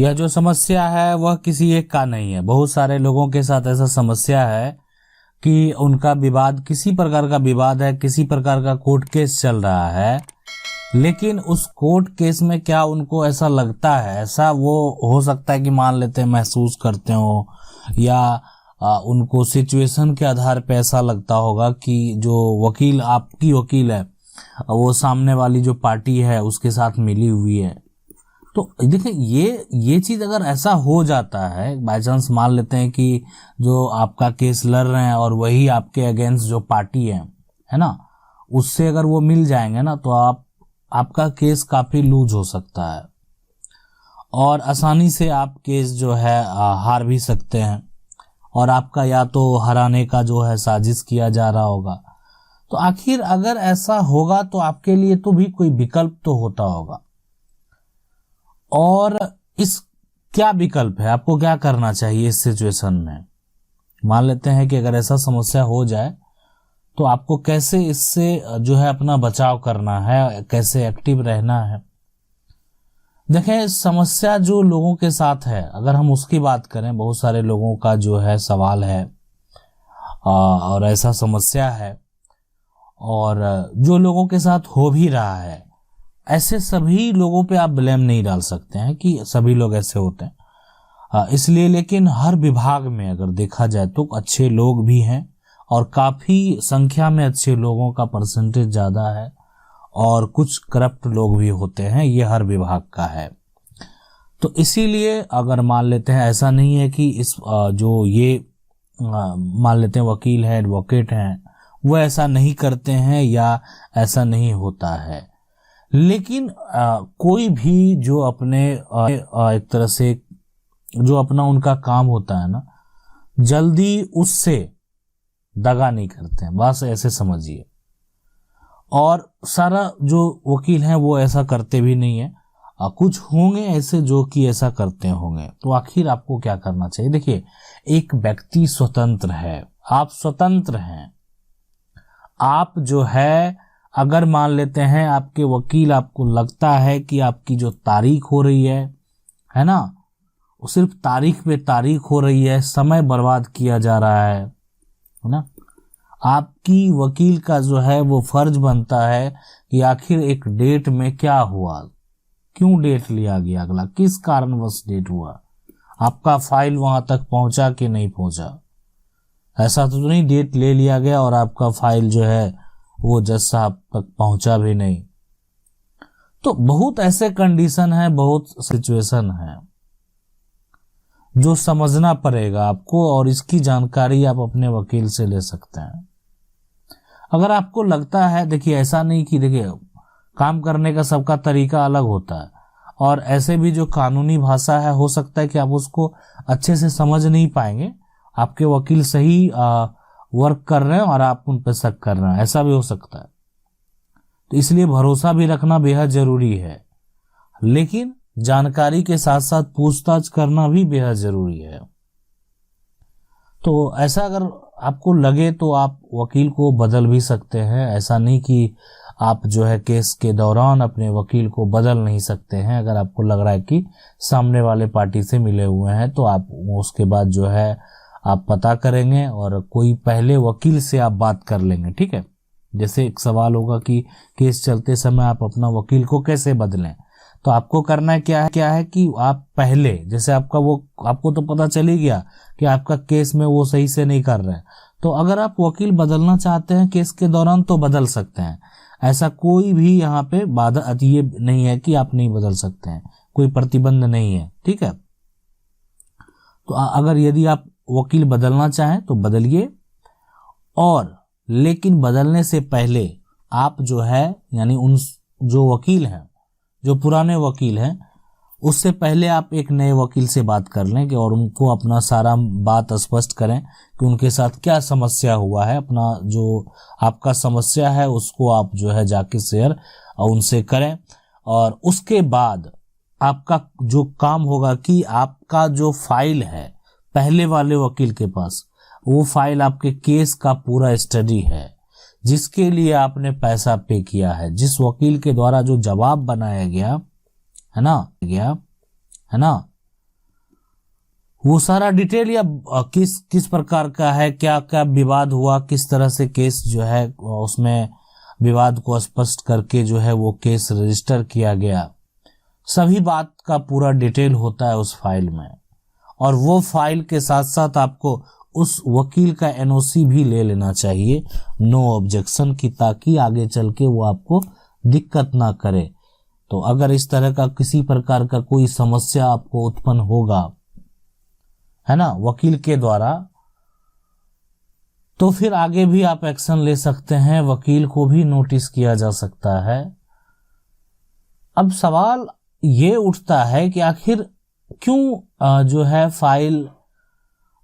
यह जो समस्या है वह किसी एक का नहीं है, बहुत सारे लोगों के साथ ऐसा समस्या है कि उनका विवाद, किसी प्रकार का विवाद है, किसी प्रकार का कोर्ट केस चल रहा है, लेकिन उस कोर्ट केस में क्या उनको ऐसा लगता है, ऐसा वो हो सकता है कि मान लेते हैं, महसूस करते हो, या उनको सिचुएशन के आधार पे ऐसा लगता होगा कि जो वकील, आपकी वकील है, वो सामने वाली जो पार्टी है उसके साथ मिली हुई है। तो देखिए, ये चीज अगर ऐसा हो जाता है, बाय चांस मान लेते हैं कि जो आपका केस लड़ रहे हैं और वही आपके अगेंस्ट जो पार्टी है ना, उससे अगर वो मिल जाएंगे ना, तो आपका केस काफी लूज हो सकता है और आसानी से आप केस जो है हार भी सकते हैं, और आपका या तो हराने का जो है साजिश किया जा रहा होगा। तो आखिर अगर ऐसा होगा तो आपके लिए तो भी कोई विकल्प तो होता होगा, और इस क्या विकल्प है, आपको क्या करना चाहिए इस सिचुएशन में। मान लेते हैं कि अगर ऐसा समस्या हो जाए तो आपको कैसे इससे जो है अपना बचाव करना है, कैसे एक्टिव रहना है। देखें, समस्या जो लोगों के साथ है, अगर हम उसकी बात करें, बहुत सारे लोगों का जो है सवाल है और ऐसा समस्या है, और जो लोगों के साथ हो भी रहा है, ऐसे सभी लोगों पे आप ब्लेम नहीं डाल सकते हैं कि सभी लोग ऐसे होते हैं, इसलिए। लेकिन हर विभाग में अगर देखा जाए तो अच्छे लोग भी हैं, और काफी संख्या में अच्छे लोगों का परसेंटेज ज्यादा है, और कुछ करप्ट लोग भी होते हैं, ये हर विभाग का है। तो इसीलिए अगर मान लेते हैं, ऐसा नहीं है कि इस जो ये मान लेते हैं वकील है, एडवोकेट हैं, वो ऐसा नहीं करते हैं या ऐसा नहीं होता है, लेकिन कोई भी जो अपने एक तरह से जो अपना उनका काम होता है ना, जल्दी उससे दगा नहीं करते हैं, बस ऐसे समझिए। और सारा जो वकील हैं वो ऐसा करते भी नहीं है, कुछ होंगे ऐसे जो कि ऐसा करते होंगे। तो आखिर आपको क्या करना चाहिए। देखिए, एक व्यक्ति स्वतंत्र है, आप स्वतंत्र हैं। आप जो है, अगर मान लेते हैं आपके वकील, आपको लगता है कि आपकी जो तारीख हो रही है ना, वो सिर्फ तारीख पे तारीख हो रही है, समय बर्बाद किया जा रहा है ना, आपकी वकील का जो है वो फर्ज बनता है कि आखिर एक डेट में क्या हुआ, क्यों डेट लिया गया, अगला किस कारणवश डेट हुआ, आपका फाइल वहां तक पहुंचा कि नहीं पहुंचा। ऐसा तो नहीं डेट ले लिया गया और आपका फाइल जो है वो जज साहब तक पहुंचा भी नहीं। तो बहुत ऐसे कंडीशन है, बहुत सिचुएशन है जो समझना पड़ेगा आपको, और इसकी जानकारी आप अपने वकील से ले सकते हैं। अगर आपको लगता है, देखिए ऐसा नहीं कि, देखिए काम करने का सबका तरीका अलग होता है, और ऐसे भी जो कानूनी भाषा है, हो सकता है कि आप उसको अच्छे से समझ नहीं पाएंगे, आपके वकील सही वर्क कर रहे हैं और आप उन पर शक कर रहे हैं, ऐसा भी हो सकता है। तो इसलिए भरोसा भी रखना बेहद जरूरी है, लेकिन जानकारी के साथ साथ पूछताछ करना भी बेहद जरूरी है। तो ऐसा अगर आपको लगे तो आप वकील को बदल भी सकते हैं, ऐसा नहीं कि आप जो है केस के दौरान अपने वकील को बदल नहीं सकते हैं। अगर आपको लग रहा है कि सामने वाले पार्टी से मिले हुए हैं, तो आप उसके बाद जो है आप पता करेंगे और कोई पहले वकील से आप बात कर लेंगे, ठीक है। जैसे एक सवाल होगा कि केस चलते समय आप अपना वकील को कैसे बदलें, तो आपको करना है क्या है कि आप पहले, जैसे आपको तो पता चल ही गया कि आपका केस में वो सही से नहीं कर रहे हैं, तो अगर आप वकील बदलना चाहते हैं केस के दौरान तो बदल सकते हैं। ऐसा कोई भी यहाँ पे बाधा ये नहीं है कि आप नहीं बदल सकते हैं, कोई प्रतिबंध नहीं है, ठीक है। तो अगर यदि आप वकील बदलना चाहें तो बदलिए, और लेकिन बदलने से पहले आप जो है, यानी उन जो वकील हैं, जो पुराने वकील हैं, उससे पहले आप एक नए वकील से बात कर लें कि और उनको अपना सारा बात स्पष्ट करें कि उनके साथ क्या समस्या हुआ है। अपना जो आपका समस्या है उसको आप जो है जाके शेयर उनसे करें, और उसके बाद आपका जो काम होगा कि आपका जो फाइल है पहले वाले वकील के पास, वो फाइल आपके केस का पूरा स्टडी है, जिसके लिए आपने पैसा पे किया है, जिस वकील के द्वारा जो जवाब बनाया गया है ना, वो सारा डिटेल या किस किस प्रकार का है, क्या क्या विवाद हुआ, किस तरह से केस जो है उसमें विवाद को स्पष्ट करके जो है वो केस रजिस्टर किया गया, सभी बात का पूरा डिटेल होता है उस फाइल में। और वो फाइल के साथ साथ आपको उस वकील का एनओसी भी ले लेना चाहिए, नो ऑब्जेक्शन की, ताकि आगे चल के वो आपको दिक्कत ना करे। तो अगर इस तरह का किसी प्रकार का कोई समस्या आपको उत्पन्न होगा, है ना, वकील के द्वारा, तो फिर आगे भी आप एक्शन ले सकते हैं, वकील को भी नोटिस किया जा सकता है। अब सवाल ये उठता है कि आखिर क्यों जो है फाइल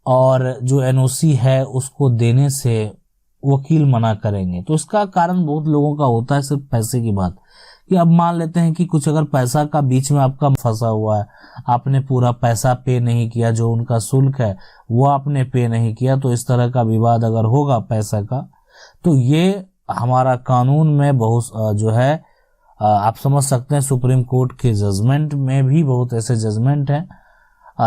और जो एनओसी है उसको देने से वकील मना करेंगे। तो इसका कारण बहुत लोगों का होता है, सिर्फ पैसे की बात, कि अब मान लेते हैं कि कुछ अगर पैसा का बीच में आपका फंसा हुआ है, आपने पूरा पैसा पे नहीं किया, जो उनका शुल्क है वो आपने पे नहीं किया, तो इस तरह का विवाद अगर होगा पैसा का, तो ये हमारा कानून में बहुत जो है आप समझ सकते हैं, सुप्रीम कोर्ट के जजमेंट में भी बहुत ऐसे जजमेंट हैं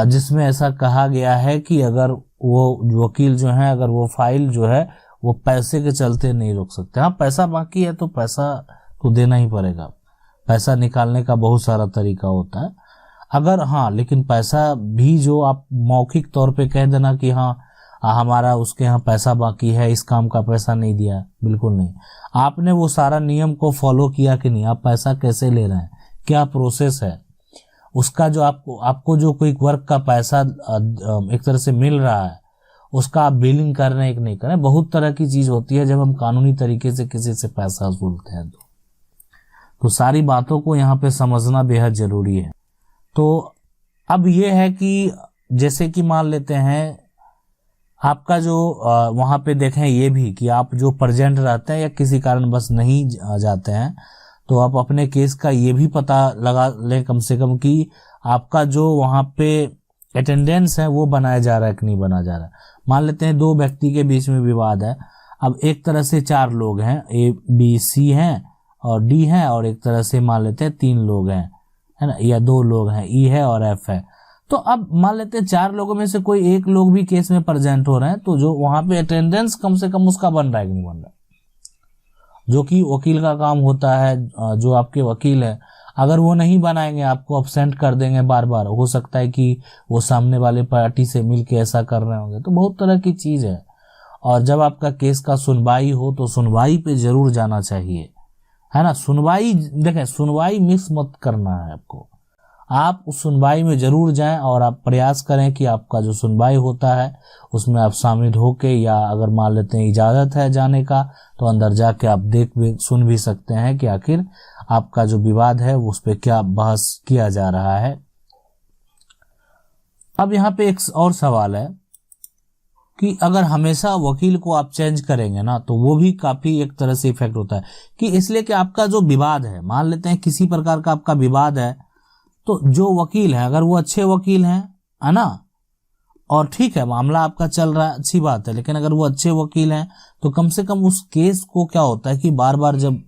जिसमें ऐसा कहा गया है कि अगर वो वकील जो है, अगर वो फाइल जो है वो पैसे के चलते नहीं रोक सकते। हाँ, पैसा बाकी है तो पैसा तो देना ही पड़ेगा, पैसा निकालने का बहुत सारा तरीका होता है। अगर हाँ, लेकिन पैसा भी जो आप मौखिक तौर पे कह देना कि हाँ हमारा उसके यहाँ पैसा बाकी है, इस काम का पैसा नहीं दिया, बिल्कुल नहीं। आपने वो सारा नियम को फॉलो किया कि नहीं, आप पैसा कैसे ले रहे हैं, क्या प्रोसेस है उसका, जो आपको जो कोई वर्क का पैसा एक तरह से मिल रहा है उसका आप बिलिंग कर रहे हैं कि नहीं कर रहे हैं। बहुत तरह की चीज होती है जब हम कानूनी तरीके से किसी से पैसा वसूलते हैं, तो सारी बातों को यहाँ पे समझना बेहद जरूरी है। तो अब ये है कि जैसे कि मान लेते हैं आपका जो वहां पे देखें ये भी कि आप जो प्रेजेंट रहते हैं या किसी कारण बस नहीं जाते हैं, तो आप अपने केस का ये भी पता लगा लें कम से कम कि आपका जो वहां पे अटेंडेंस है वो बनाया जा रहा है कि नहीं बनाया जा रहा है। मान लेते हैं दो व्यक्ति के बीच में विवाद है, अब एक तरह से 4 लोग हैं, ए बी सी हैं और डी हैं, और एक तरह से मान लेते हैं 3 लोग हैं, है ना, या 2 लोग हैं, ई है और एफ है। तो अब मान लेते हैं 4 लोगों में से कोई एक लोग भी केस में प्रेजेंट हो रहे हैं, तो जो वहां पे अटेंडेंस कम से कम उसका बन रहा है कि नहीं बन रहा, जो कि वकील का काम होता है। जो आपके वकील है अगर वो नहीं बनाएंगे, आपको अब्सेंट कर देंगे बार बार, हो सकता है कि वो सामने वाले पार्टी से मिलके ऐसा कर रहे होंगे, तो बहुत तरह की चीज है। और जब आपका केस का सुनवाई हो तो सुनवाई पे जरूर जाना चाहिए, है ना। सुनवाई देखें, सुनवाई मिस मत करना है आपको, आप उस सुनवाई में जरूर जाएं और आप प्रयास करें कि आपका जो सुनवाई होता है उसमें आप शामिल होके, या अगर मान लेते हैं इजाजत है जाने का तो अंदर जाके आप सुन भी सकते हैं कि आखिर आपका जो विवाद है उस पर क्या बहस किया जा रहा है। अब यहाँ पे एक और सवाल है कि अगर हमेशा वकील को आप चेंज करेंगे ना, तो वो भी काफी एक तरह से इफेक्ट होता है, कि इसलिए कि आपका जो विवाद है, मान लेते हैं किसी प्रकार का आपका विवाद है, तो जो वकील है अगर वो अच्छे वकील हैं, है ना, और ठीक है मामला आपका चल रहा है, अच्छी बात है, लेकिन अगर वो अच्छे वकील हैं तो कम से कम उस केस को क्या होता है कि बार बार जब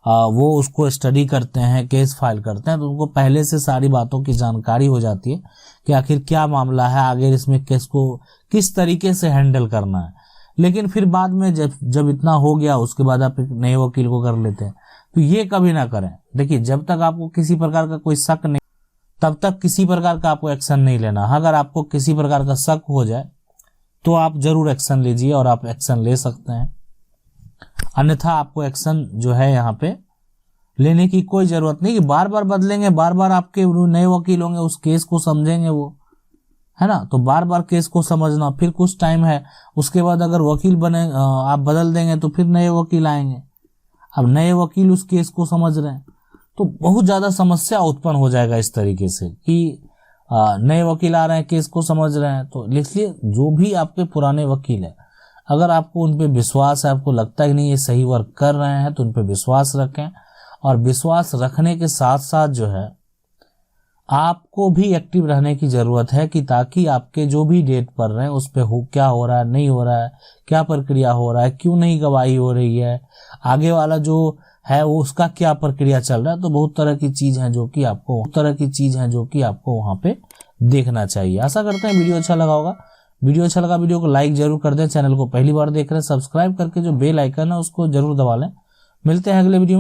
वो उसको स्टडी करते हैं, केस फाइल करते हैं, तो उनको पहले से सारी बातों की जानकारी हो जाती है कि आखिर क्या मामला है, आगे इसमें केस को किस तरीके से हैंडल करना है। लेकिन फिर बाद में जब इतना हो गया उसके बाद आप एक नए वकील को कर लेते हैं, तो ये कभी ना करें। देखिए, जब तक आपको किसी प्रकार का कोई शक नहीं, तब तक किसी प्रकार का आपको एक्शन नहीं लेना। अगर आपको किसी प्रकार का शक हो जाए तो आप जरूर एक्शन लीजिए, और आप एक्शन ले सकते हैं, अन्यथा आपको एक्शन जो है यहाँ पे लेने की कोई जरूरत नहीं कि बार बार बदलेंगे, बार बार आपके नए वकील होंगे, उस केस को समझेंगे वो, है ना। तो बार बार केस को समझना, फिर कुछ टाइम है, उसके बाद अगर वकील बने आप बदल देंगे तो फिर नए वकील आएंगे, अब नए वकील उस केस को समझ रहे हैं, तो बहुत ज्यादा समस्या उत्पन्न हो जाएगा इस तरीके से कि नए वकील आ रहे हैं, केस को समझ रहे हैं। तो इसलिए जो भी आपके पुराने वकील है, अगर आपको उन पे विश्वास है, आपको लगता है कि नहीं ये सही वर्क कर रहे हैं, तो उन पे विश्वास रखें। और विश्वास रखने के साथ साथ जो है आपको भी एक्टिव रहने की जरूरत है, कि ताकि आपके जो भी डेट पढ़ रहे हैं उस पे क्या हो रहा है, नहीं हो रहा है, क्या प्रक्रिया हो रहा है, क्यों नहीं गवाही हो रही है, आगे वाला जो है वो उसका क्या प्रक्रिया चल रहा है। तो बहुत तरह की चीज है जो कि आपको वहां पे देखना चाहिए। आशा करते हैं वीडियो अच्छा लगा होगा। वीडियो अच्छा लगा वीडियो को लाइक जरूर कर दें। चैनल को पहली बार देख रहे हैं सब्सक्राइब करके जो बेल आइकन है उसको जरूर दबा लें। मिलते हैं अगले वीडियो में।